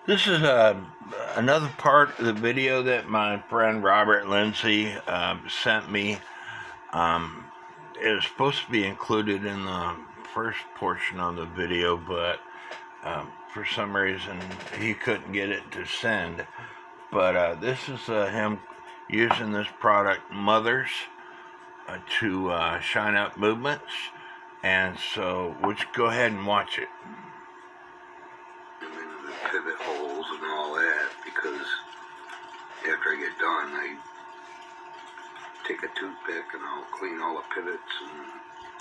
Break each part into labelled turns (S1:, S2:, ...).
S1: This is another part of the video that my friend Robert Lindsay sent me. It was supposed to be included in the first portion of the video, but for some reason he couldn't get it to send. But this is him using this product, Mothers, to shine up movements. And so, would you go ahead and watch it?
S2: The pivot holes and all that, because after I get done, I take a toothpick and I'll clean all the pivots and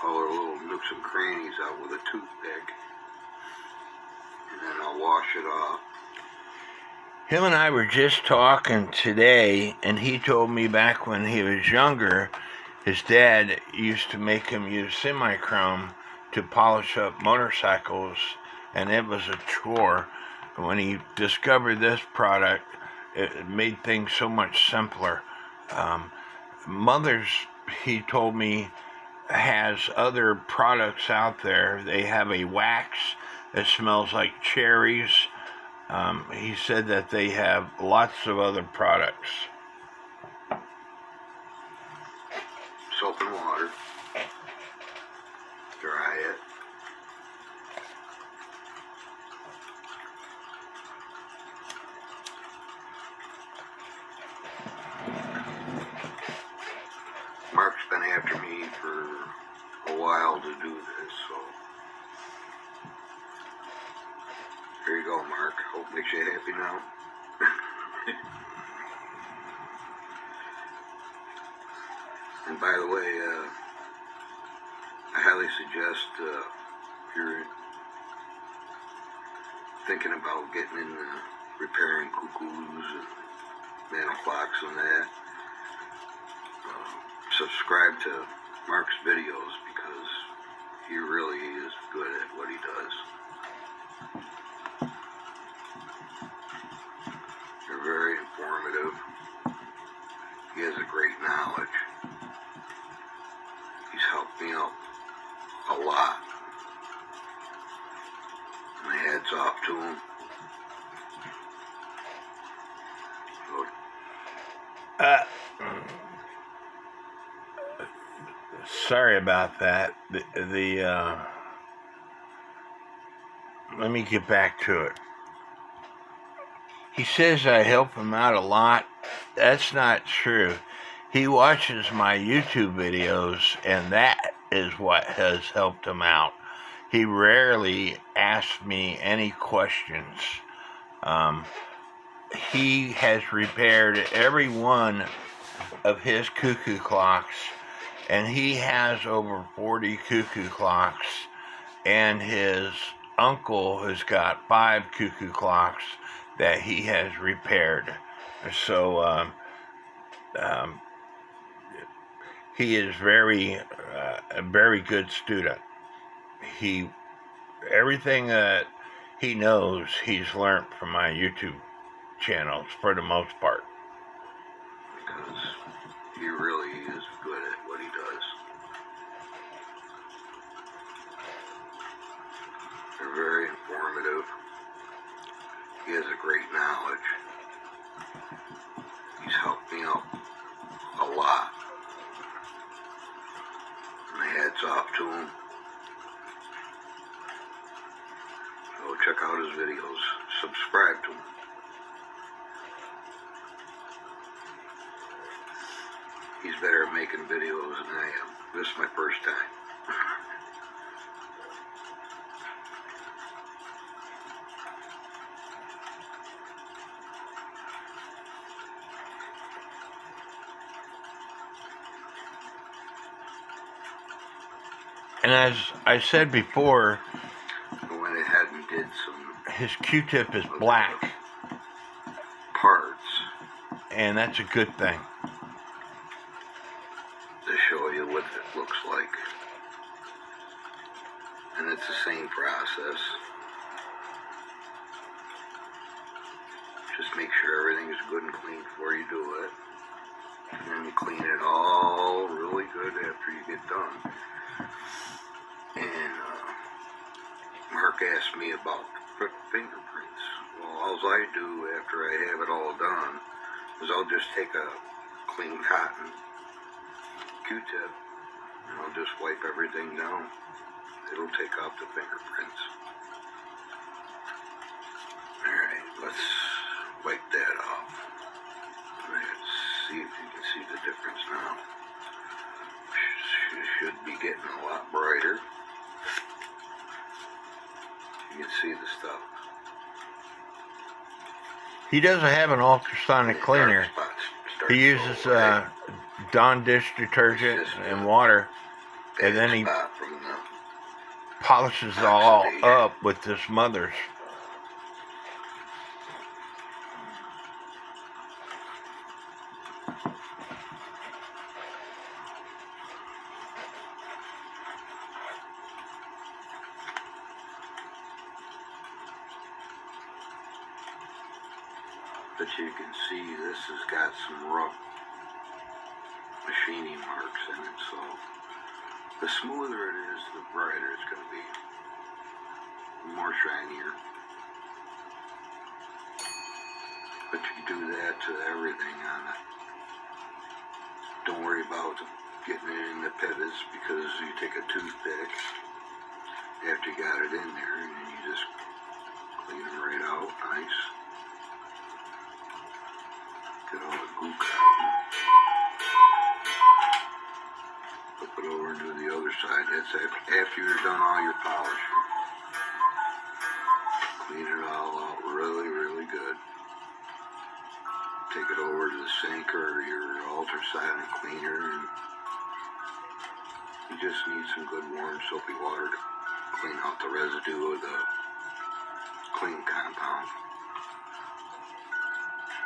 S2: all the little nooks and crannies out with a toothpick, and then I'll wash it off.
S1: Him and I were just talking today, and he told me back when he was younger, his dad used to make him use semi-chrome to polish up motorcycles, and it was a chore. When he discovered this product, it made things so much simpler. Mothers, he told me, has other products out there. They have a wax that smells like cherries. He said that they have lots of other products.
S2: Soap and water. Dry it. Mark's been after me for a while to do this, so here you go, Mark. Hope it makes you happy now. And by the way, I highly suggest if you're thinking about getting into repairing cuckoos and nano clocks and that, subscribe to Mark's videos, because he really is good at what he does. They're very informative. He has a great knowledge. He's helped me out a lot. My hat's off to him.
S1: Sorry about that. Let me get back to it. He says I help him out a lot. That's not true. He watches my YouTube videos, and that is what has helped him out. He rarely asks me any questions. He has repaired every one of his cuckoo clocks, and he has over 40 cuckoo clocks, and his uncle has got 5 cuckoo clocks that he has repaired. So he is a very good student. Everything that he knows, he's learned from my YouTube channels for the most part.
S2: Because he really is good at what he does. They're very informative. He has a great knowledge. He's helped me out a lot. My hat's off to him. So check out his videos. Subscribe to him. He's better at making videos than I am. This is my first time.
S1: And as I said before,
S2: I went ahead and did some
S1: his Q-tip is black,
S2: parts
S1: and that's a good thing.
S2: to show you what it looks like. And it's the same process. Just make sure everything is good and clean before you do it. And then you clean it all really good after you get done. And Mark asked me about fingerprints. Well, all I do after I have it all done is I'll just take a clean cotton Q-tip and I'll just wipe everything down. It'll take off the fingerprints. Alright, let's wipe that off. Let's see if you can see the difference now. Should be getting a lot brighter. You can see the stuff.
S1: He doesn't have an ultrasonic cleaner. He uses Dawn dish detergent and water, and then he polishes it all up with this Mother's.
S2: But you can see this has got some rough machining marks in it, so the smoother it is, the brighter it's going to be, more shinier. But you can do that to everything on it. Don't worry about getting it in the pivots, because you take a toothpick after you got it in there and then you just clean it right out nice. Get all the goop out. Flip it over and do the other side. That's after you're done all your polishing. Clean it all out really, really good. Take it over to the sink or your ultrasonic cleaner, and you just need some good warm soapy water to clean out the residue of the clean compound.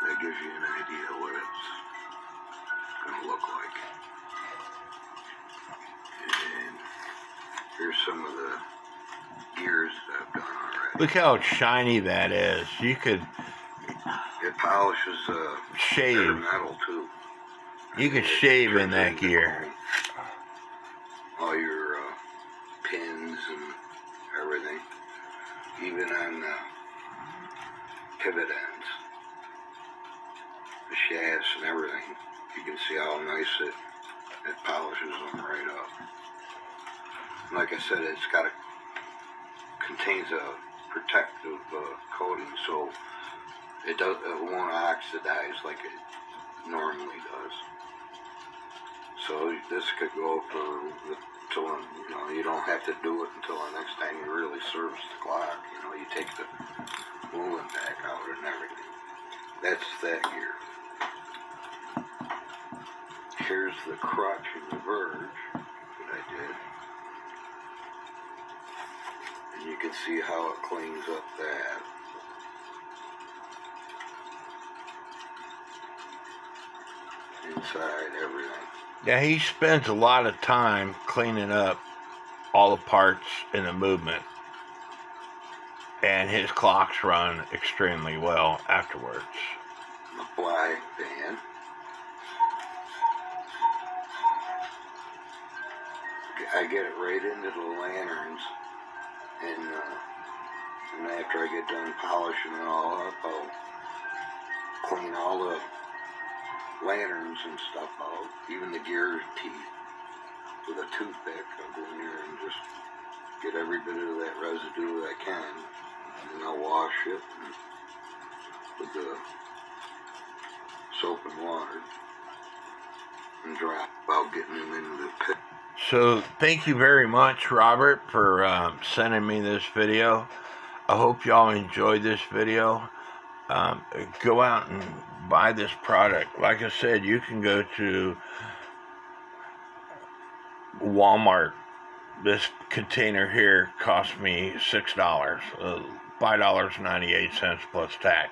S2: That gives you an idea what it's going to look like. And here's some of the gears that I've done already.
S1: Look how shiny that is. You could
S2: It polishes
S1: shave.
S2: metal too.
S1: You could shave in that gear.
S2: All your pins and everything, even on the pivot ends, the shafts and everything. You can see how nice it polishes them right up. Like I said, contains a protective coating, so it won't oxidize like it normally does. So this could go for until, you don't have to do it until the next time you really service the clock. You take the woolen back out and everything. That's that gear. Here's the crutch and the verge that I did. And you can see how it cleans up that. Inside everything.
S1: Yeah, he spends a lot of time cleaning up all the parts in the movement, and his clocks run extremely well afterwards.
S2: The fly band. I get it right into the lanterns, and after I get done polishing it all up, I'll clean all the lanterns and stuff out, even the gear teeth, with a toothpick. I'll go in there and just get every bit of that residue that I can, and then I'll wash it with the soap and water and dry about getting them into the pit.
S1: So thank you very much, Robert, for sending me this video. I hope y'all enjoyed this video. Go out and buy this product. Like I said, you can go to Walmart. This container here cost me $6, $5.98 plus tax,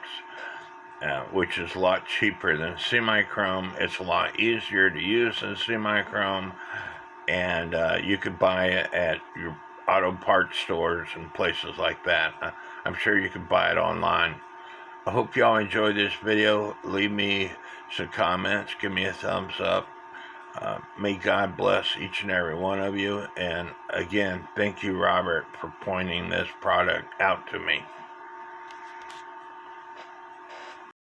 S1: which is a lot cheaper than semi-chrome. It's a lot easier to use than semi-chrome, and you could buy it at your auto parts stores and places like that. I'm sure you could buy it online. I hope y'all enjoyed this video. Leave me some comments. Give me a thumbs up. May God bless each and every one of you. And again, thank you, Robert, for pointing this product out to me.